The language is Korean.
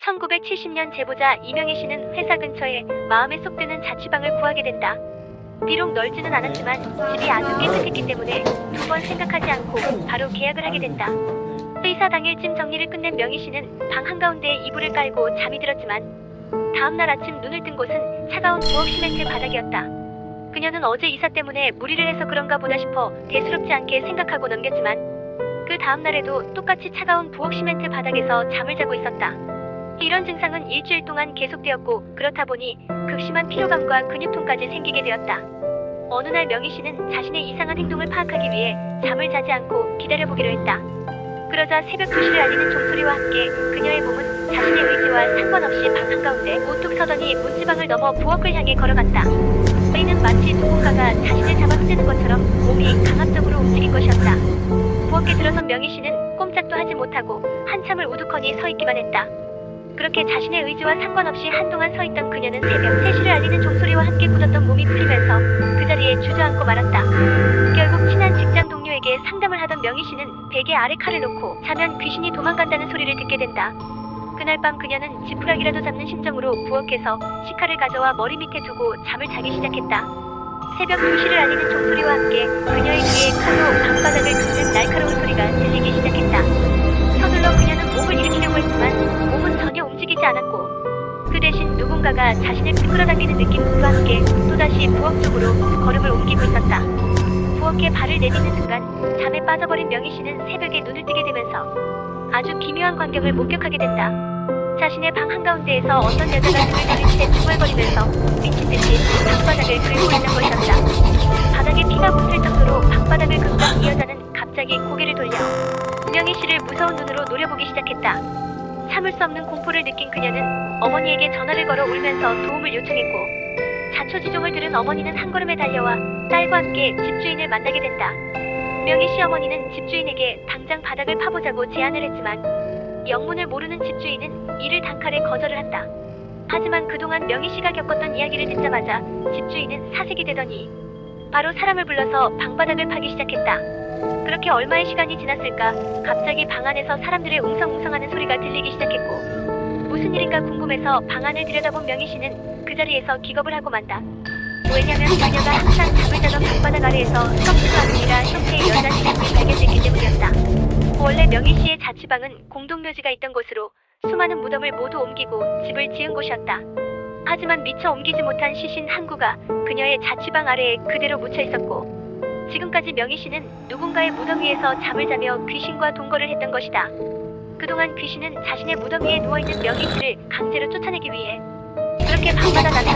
1970년 제보자 이명희 씨는 회사 근처에 마음에 쏙 드는 자취방을 구하게 된다. 비록 넓지는 않았지만 집이 아주 깨끗했기 때문에 두 번 생각하지 않고 바로 계약을 하게 된다. 회사 당일쯤 정리를 끝낸 명희 씨는 방 한가운데에 이불을 깔고 잠이 들었지만 다음날 아침 눈을 뜬 곳은 차가운 부엌 시멘트 바닥이었다. 그녀는 어제 이사 때문에 무리를 해서 그런가 보다 싶어 대수롭지 않게 생각하고 넘겼지만 그 다음날에도 똑같이 차가운 부엌 시멘트 바닥에서 잠을 자고 있었다. 이런 증상은 일주일 동안 계속되었고 그렇다 보니 극심한 피로감과 근육통까지 생기게 되었다. 어느 날 명희 씨는 자신의 이상한 행동을 파악하기 위해 잠을 자지 않고 기다려보기로 했다. 그러자 새벽 2시를 알리는 종소리와 함께 그녀의 몸은 자신의 의지와 상관없이 방 한가운데 우뚝 서더니 문지방을 넘어 부엌을 향해 걸어갔다. 이는 마치 누군가가 자신을 잡아 흔드는 것처럼 몸이 강압적으로 움직인 것이었다. 부엌에 들어선 명희 씨는 꼼짝도 하지 못하고 한참을 우두커니 서 있기만 했다. 그렇게 자신의 의지와 상관없이 한동안 서 있던 그녀는 새벽 3시를 알리는 종소리와 함께 굳었던 몸이 풀리면서 그 자리에 주저앉고 말았다. 결국 친한 직장 동료에게 상담을 하던 명희 씨는 베개 아래 칼을 놓고 자면 귀신이 도망간다는 소리를 듣게 된다. 그날 밤 그녀는 지푸라기라도 잡는 심정으로 부엌에서 식칼을 가져와 머리 밑에 두고 잠을 자기 시작했다. 새벽 2시를 알리는 종소리와 함께 그녀의 귀에 칼로 방바닥을 긁는 날카로운 소리가 들리기 시작했다. 서둘러 그녀는 몸을 일으키려고 했지만 몸은 전혀 움직이지 않았고 그 대신 누군가가 자신을 끌어당기는 느낌과 함께 또다시 부엌 쪽으로 걸음을 옮기고 있었다. 부엌에 발을 내딛는 순간 잠에 빠져버린 명희 씨는 새벽에 눈을 뜨게 되면서 아주 기묘한 광경을 목격하게 된다. 자신의 방 한가운데에서 어떤 여자가 등을 내린 채 중얼거리면서 미친듯이 방바닥을 긁고 있는 것이었다. 바닥에 피가 묻을 정도로 방바닥을 긁던 이 여자는 갑자기 고개를 돌려 명희 씨를 무서운 눈으로 노려보기 시작했다. 참을 수 없는 공포를 느낀 그녀는 어머니에게 전화를 걸어 울면서 도움을 요청했고 자초지종을 들은 어머니는 한 걸음에 달려와 딸과 함께 집주인을 만나게 된다. 명희 씨 어머니는 집주인에게 당장 바닥을 파보자고 제안을 했지만 영문을 모르는 집주인은 이를 단칼에 거절을 한다. 하지만 그동안 명희 씨가 겪었던 이야기를 듣자마자 집주인은 사색이 되더니 바로 사람을 불러서 방바닥을 파기 시작했다. 그렇게 얼마의 시간이 지났을까 갑자기 방 안에서 사람들의 웅성웅성하는 소리가 들리기 시작했고 무슨 일인가 궁금해서 방 안을 들여다본 명희 씨는 그 자리에서 기겁을 하고 만다. 왜냐면 그녀가 항상 잠을 자던 방바닥 아래에서 썩지도 않으리라 형태의 여자 시신이 발견됐기 때문이었다. 원래 명희 씨의 자취방은 공동묘지가 있던 곳으로 수많은 무덤을 모두 옮기고 집을 지은 곳이었다. 하지만 미처 옮기지 못한 시신 한 구가 그녀의 자취방 아래에 그대로 묻혀 있었고 지금까지 명희 씨는 누군가의 무덤 위에서 잠을 자며 귀신과 동거를 했던 것이다. 그동안 귀신은 자신의 무덤 위에 누워있는 명희 씨를 강제로 쫓아내기 위해 그렇게 방바닥 안에